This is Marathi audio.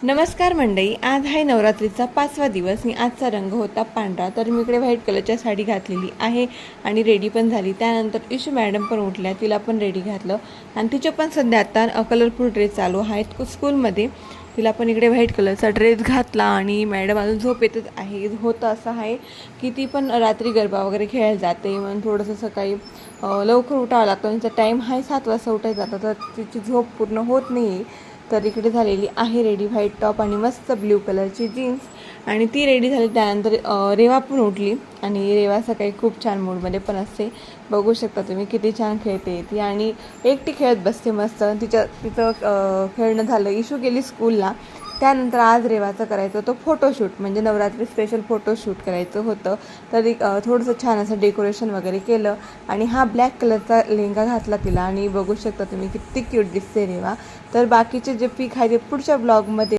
नमस्कार मंडळी, आज आहे नवरात्रीचा 5वा दिवस आणि आजचा रंग होता पांढरा. तर मी इकडे व्हाईट कलरच्या साडी घातलेली आहे आणि रेडी पण झाली. त्यानंतर इशू मॅडम पण उठल्या, तिला पण रेडी घातलं आणि तिचे पण सध्या आता कलरफुल ड्रेस चालू आहेत स्कूलमध्ये. तिला पण इकडे व्हाईट कलरचा ड्रेस घातला आणि मॅडम अजून झोपेतच आहे. होतं असं आहे की ती पण रात्री गरबा वगैरे खेळायला जाते, म्हणून थोडंसं सकाळी लवकर उठावं लागतं. तिचा टाईम आहे 7 वाजता उठायचा, तर तिची झोप पूर्ण होत नाही. तर इकडे झालेली आहे रेडी, व्हाईट टॉप आणि मस्त ब्ल्यू कलरची जीन्स आणि ती रेडी झाली. त्यानंतर रेवा पण उठली आणि रेवा सकाळी खूप छान मूडमध्ये पण असते. बघू शकता तुम्ही किती छान खेळते ती आणि एकटी खेळत बसते मस्त. तिचं खेळणं झालं, इशू गेली स्कूलला. त्यानंतर आज रेवाचं करायचं होतं फोटोशूट, म्हणजे नवरात्री स्पेशल फोटोशूट करायचं होतं. तर थोडंसं छान असं डेकोरेशन वगैरे केलं आणि हा ब्लॅक कलरचा लेहंगा घातला तिला आणि बघू शकता तुम्ही किती क्यूट दिसते रेवा. तर बाकीचे जे पिक आहे ते पुढच्या ब्लॉगमध्ये